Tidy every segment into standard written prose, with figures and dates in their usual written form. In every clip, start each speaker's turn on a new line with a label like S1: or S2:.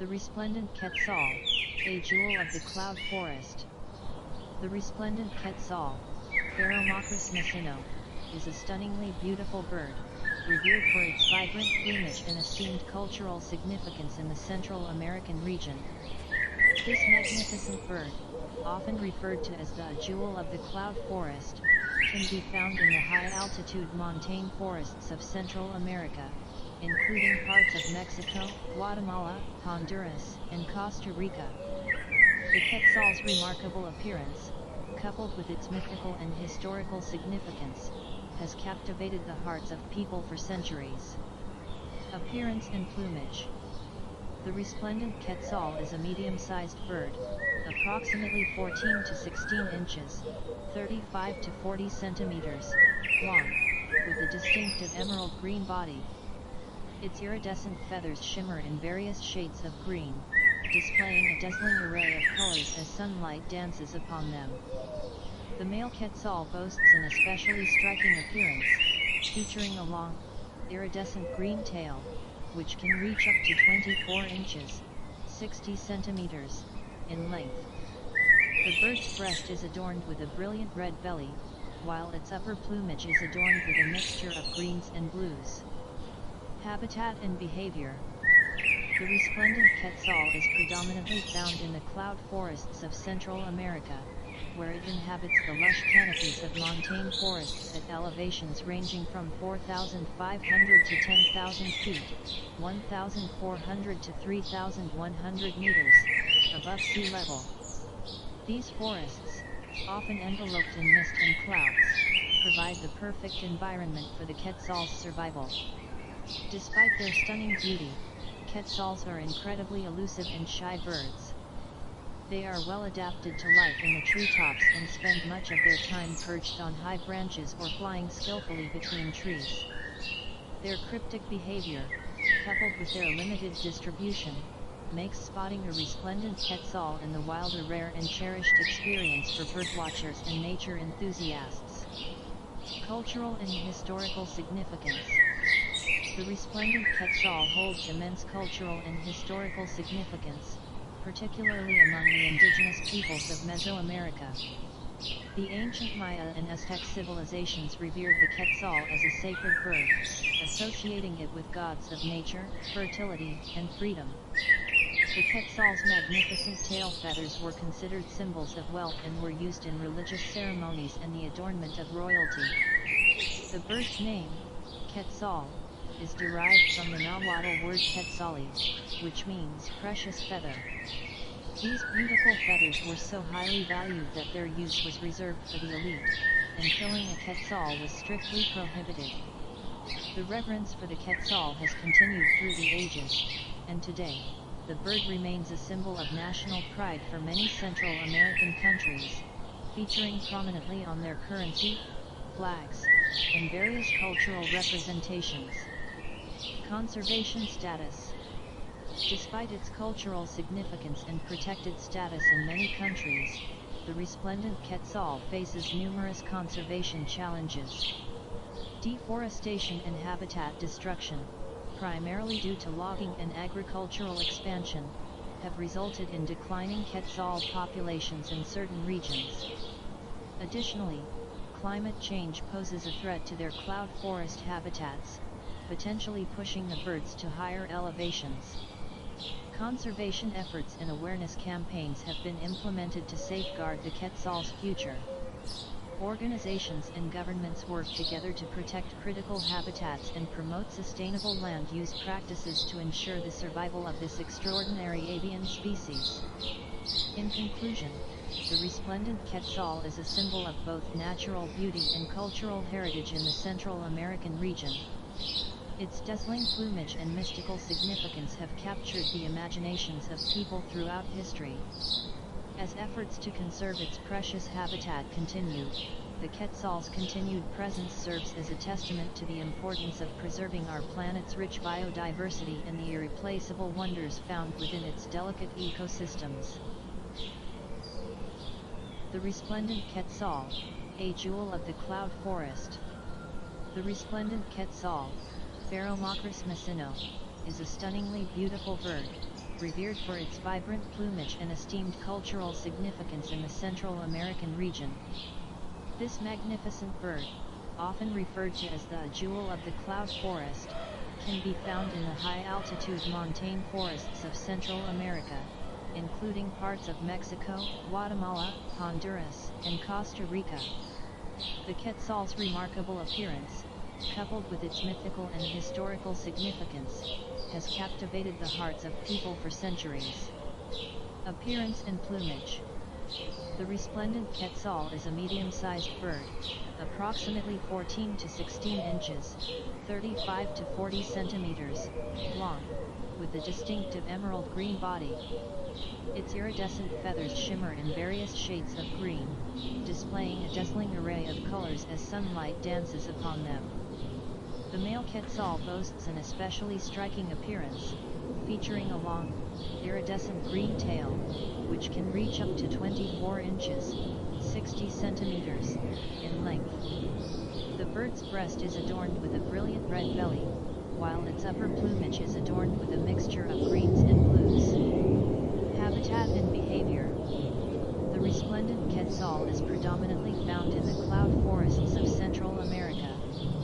S1: The resplendent quetzal, a jewel of the cloud forest. The resplendent quetzal, Phaeromachus messino, is a stunningly beautiful bird, revered for its vibrant plumage and esteemed cultural significance in the Central American region. This magnificent bird, often referred to as the jewel of the cloud forest, can be found in the high-altitude montane forests of Central America, including parts of Mexico, Guatemala, Honduras, and Costa Rica. The quetzal's remarkable appearance, coupled with its mythical and historical significance, has captivated the hearts of people for centuries. Appearance and plumage. The resplendent quetzal is a medium-sized bird, approximately 14 to 16 inches, 35 to 40 centimeters, long, with a distinctive emerald green body. Its iridescent feathers shimmer in various shades of green, displaying a dazzling array of colors as sunlight dances upon them. The male quetzal boasts an especially striking appearance, featuring a long, iridescent green tail, which can reach up to 24 inches, 60 centimeters, in length. The bird's breast is adorned with a brilliant red belly, while its upper plumage is adorned with a mixture of greens and blues. Habitat and behavior. The resplendent quetzal is predominantly found in the cloud forests of Central America, where it inhabits the lush canopies of montane forests at elevations ranging from 4,500 to 10,000 feet, 1,400 to 3,100 meters, above sea level. These forests, often enveloped in mist and clouds, provide the perfect environment for the quetzal's survival. Despite their stunning beauty, quetzals are incredibly elusive and shy birds. They are well adapted to life in the treetops and spend much of their time perched on high branches or flying skillfully between trees. Their cryptic behavior, coupled with their limited distribution, makes spotting a resplendent quetzal in the wild a rare and cherished experience for birdwatchers and nature enthusiasts. Cultural and historical significance. The resplendent quetzal holds immense cultural and historical significance, particularly among the indigenous peoples of Mesoamerica. The ancient Maya and Aztec civilizations revered the quetzal as a sacred bird, associating it with gods of nature, fertility, and freedom. The quetzal's magnificent tail feathers were considered symbols of wealth and were used in religious ceremonies and the adornment of royalty. The bird's name, quetzal, is derived from the Nahuatl word quetzali, which means precious feather. These beautiful feathers were so highly valued that their use was reserved for the elite, and killing a quetzal was strictly prohibited. The reverence for the quetzal has continued through the ages, and today, the bird remains a symbol of national pride for many Central American countries, featuring prominently on their currency, flags, and various cultural representations. Conservation status. Despite its cultural significance and protected status in many countries, the resplendent quetzal faces numerous conservation challenges. Deforestation and habitat destruction, primarily due to logging and agricultural expansion, have resulted in declining quetzal populations in certain regions. Additionally, climate change poses a threat to their cloud forest habitats, potentially pushing the birds to higher elevations. Conservation efforts and awareness campaigns have been implemented to safeguard the quetzal's future. Organizations and governments work together to protect critical habitats and promote sustainable land use practices to ensure the survival of this extraordinary avian species. In conclusion, the resplendent quetzal is a symbol of both natural beauty and cultural heritage in the Central American region. Its dazzling plumage and mystical significance have captured the imaginations of people throughout history. As efforts to conserve its precious habitat continue, the quetzal's continued presence serves as a testament to the importance of preserving our planet's rich biodiversity and the irreplaceable wonders found within its delicate ecosystems. The resplendent quetzal, a jewel of the cloud forest. The resplendent quetzal, Phaeromachus messino, is a stunningly beautiful bird, revered for its vibrant plumage and esteemed cultural significance in the Central American region. This magnificent bird, often referred to as the jewel of the cloud forest, can be found in the high-altitude montane forests of Central America, including parts of Mexico, Guatemala, Honduras, and Costa Rica. The quetzal's remarkable appearance, coupled with its mythical and historical significance, has captivated the hearts of people for centuries. Appearance and plumage. The resplendent quetzal is a medium-sized bird, approximately 14 to 16 inches, 35 to 40 centimeters, long, with a distinctive emerald green body. Its iridescent feathers shimmer in various shades of green, displaying a dazzling array of colors as sunlight dances upon them. The male quetzal boasts an especially striking appearance, featuring a long, iridescent green tail, which can reach up to 24 inches, 60 centimeters, in length. The bird's breast is adorned with a brilliant red belly, while its upper plumage is adorned with a mixture of greens and blues. Habitat and behavior. The resplendent quetzal is predominantly found in the cloud forests of Central America,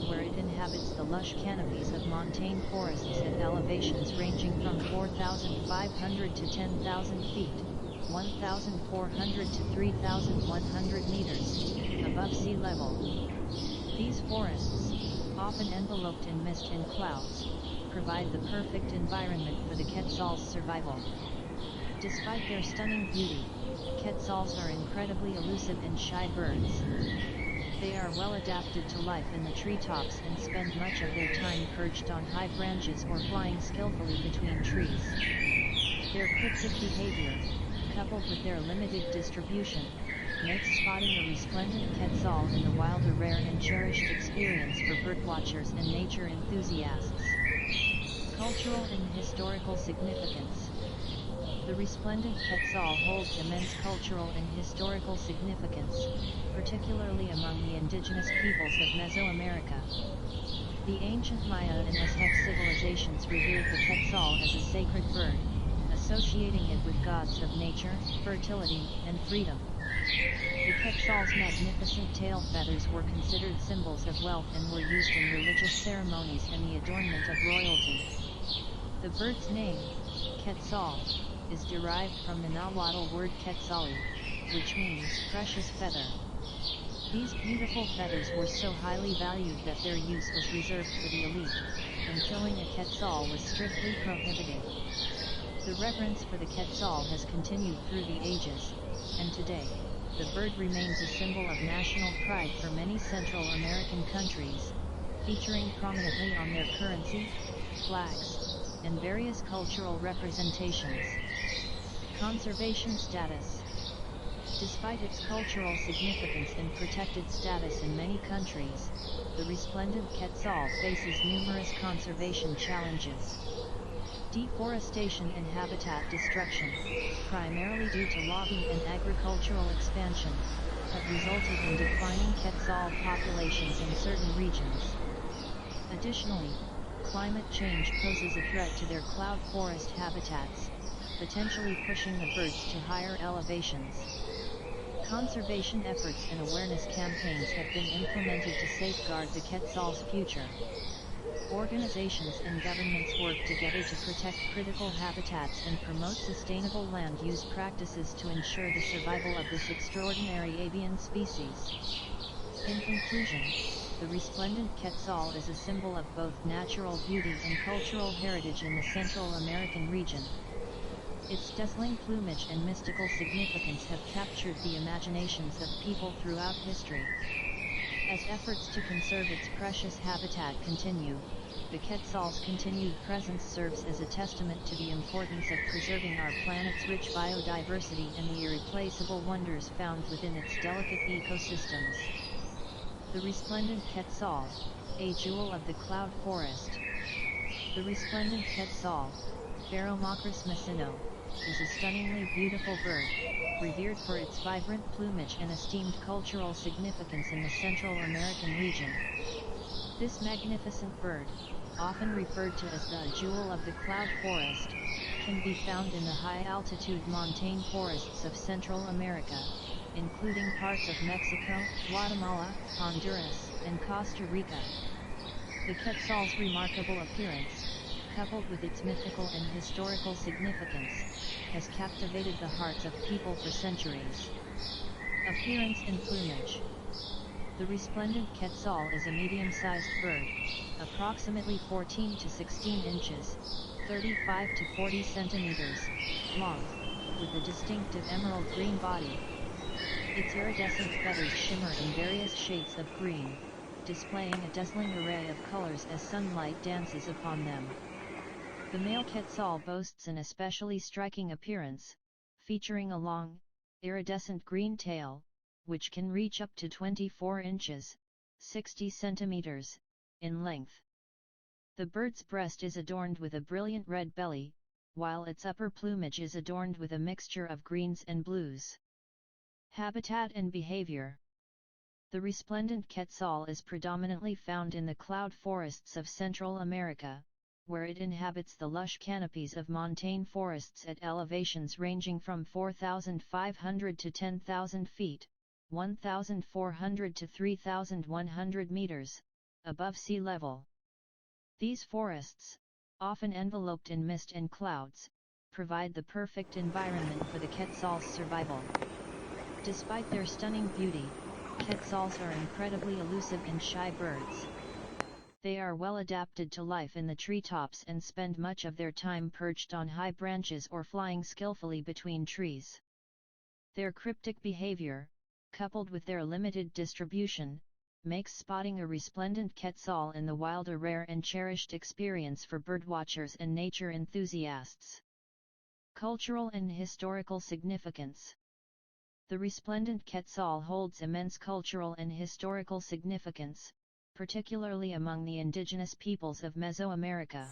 S1: where it inhabits the lush canopies of montane forests at elevations ranging from 4,500 to 10,000 feet, 1,400 to 3,100 meters, above sea level. These forests, often enveloped in mist and clouds, provide the perfect environment for the quetzal's survival. Despite their stunning beauty, quetzals are incredibly elusive and shy birds. They are well adapted to life in the treetops and spend much of their time perched on high branches or flying skillfully between trees. Their cryptic behavior, coupled with their limited distribution, makes spotting a resplendent quetzal in the wild a rare and cherished experience for birdwatchers and nature enthusiasts. Cultural and historical significance. The resplendent quetzal holds immense cultural and historical significance, particularly among the indigenous peoples of Mesoamerica. The ancient Maya and Aztec civilizations revered the quetzal as a sacred bird, associating it with gods of nature, fertility, and freedom. The quetzal's magnificent tail feathers were considered symbols of wealth and were used in religious ceremonies and the adornment of royalty. The bird's name, quetzal, is derived from the Nahuatl word quetzali, which means precious feather. These beautiful feathers were so highly valued that their use was reserved for the elite, and killing a quetzal was strictly prohibited. The reverence for the quetzal has continued through the ages, and today, the bird remains a symbol of national pride for many Central American countries, featuring prominently on their currency, flags, and various cultural representations. Conservation status. Despite its cultural significance and protected status in many countries, the resplendent quetzal faces numerous conservation challenges. Deforestation and habitat destruction, primarily due to logging and agricultural expansion, have resulted in declining quetzal populations in certain regions. Additionally, climate change poses a threat to their cloud forest habitats, potentially pushing the birds to higher elevations. Conservation efforts and awareness campaigns have been implemented to safeguard the quetzal's future. Organizations and governments work together to protect critical habitats and promote sustainable land use practices to ensure the survival of this extraordinary avian species. In conclusion, the resplendent quetzal is a symbol of both natural beauty and cultural heritage in the Central American region. Its dazzling plumage and mystical significance have captured the imaginations of people throughout history. As efforts to conserve its precious habitat continue, the quetzal's continued presence serves as a testament to the importance of preserving our planet's rich biodiversity and the irreplaceable wonders found within its delicate ecosystems. The resplendent quetzal, a jewel of the cloud forest. The resplendent quetzal, Phaeromachus messino, is a stunningly beautiful bird, revered for its vibrant plumage and esteemed cultural significance in the Central American region. This magnificent bird, often referred to as the jewel of the cloud forest, can be found in the high-altitude montane forests of Central America, including parts of Mexico, Guatemala, Honduras, and Costa Rica. The quetzal's remarkable appearance, coupled with its mythical and historical significance, has captivated the hearts of people for centuries. Appearance and plumage. The resplendent quetzal is a medium-sized bird, approximately 14 to 16 inches, 35 to 40 centimeters, long, with a distinctive emerald green body. Its iridescent feathers shimmer in various shades of green, displaying a dazzling array of colors as sunlight dances upon them. The male quetzal boasts an especially striking appearance, featuring a long, iridescent green tail, which can reach up to 24 inches, 60 centimeters, in length. The bird's breast is adorned with a brilliant red belly, while its upper plumage is adorned with a mixture of greens and blues. Habitat and behavior. The resplendent quetzal is predominantly found in the cloud forests of Central America, where it inhabits the lush canopies of montane forests at elevations ranging from 4,500 to 10,000 feet, 1,400 to 3,100 meters, above sea level. These forests, often enveloped in mist and clouds, provide the perfect environment for the quetzal's survival. Despite their stunning beauty, quetzals are incredibly elusive and shy birds. They are well adapted to life in the treetops and spend much of their time perched on high branches or flying skillfully between trees. Their cryptic behavior, coupled with their limited distribution, makes spotting a resplendent quetzal in the wild a rare and cherished experience for birdwatchers and nature enthusiasts. Cultural and historical significance. The resplendent quetzal holds immense cultural and historical significance, particularly among the indigenous peoples of Mesoamerica.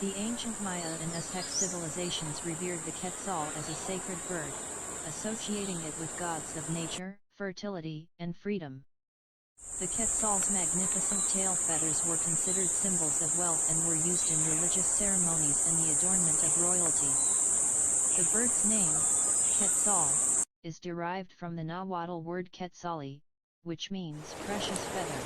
S1: The ancient Maya and Aztec civilizations revered the quetzal as a sacred bird, associating it with gods of nature, fertility, and freedom. The quetzal's magnificent tail feathers were considered symbols of wealth and were used in religious ceremonies and the adornment of royalty. The bird's name, quetzal, is derived from the Nahuatl word quetzali, which means precious feather.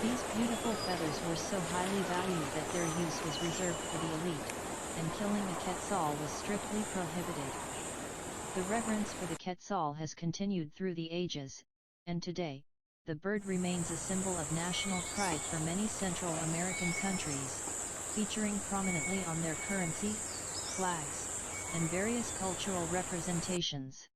S1: These beautiful feathers were so highly valued that their use was reserved for the elite, and killing a quetzal was strictly prohibited. The reverence for the quetzal has continued through the ages, and today, the bird remains a symbol of national pride for many Central American countries, featuring prominently on their currency, flags, and various cultural representations.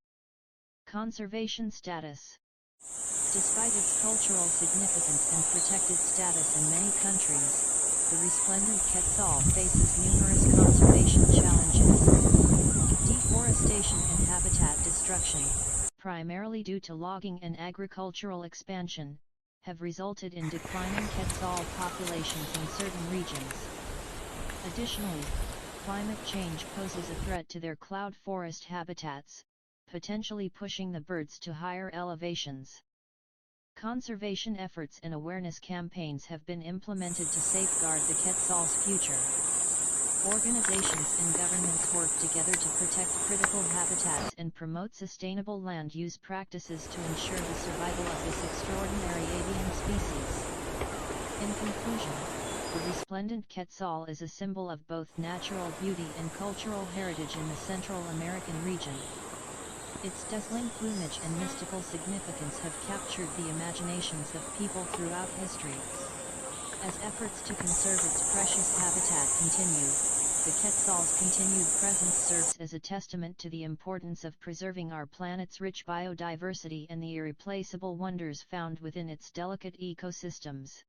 S1: Conservation status. Despite its cultural significance and protected status in many countries, the resplendent quetzal faces numerous conservation challenges. Deforestation and habitat destruction, primarily due to logging and agricultural expansion, have resulted in declining quetzal populations in certain regions. Additionally, climate change poses a threat to their cloud forest habitats, potentially pushing the birds to higher elevations. Conservation efforts and awareness campaigns have been implemented to safeguard the quetzal's future. Organizations and governments work together to protect critical habitats and promote sustainable land use practices to ensure the survival of this extraordinary avian species. In conclusion, the resplendent quetzal is a symbol of both natural beauty and cultural heritage in the Central American region. Its dazzling plumage and mystical significance have captured the imaginations of people throughout history. As efforts to conserve its precious habitat continue, the quetzal's continued presence serves as a testament to the importance of preserving our planet's rich biodiversity and the irreplaceable wonders found within its delicate ecosystems.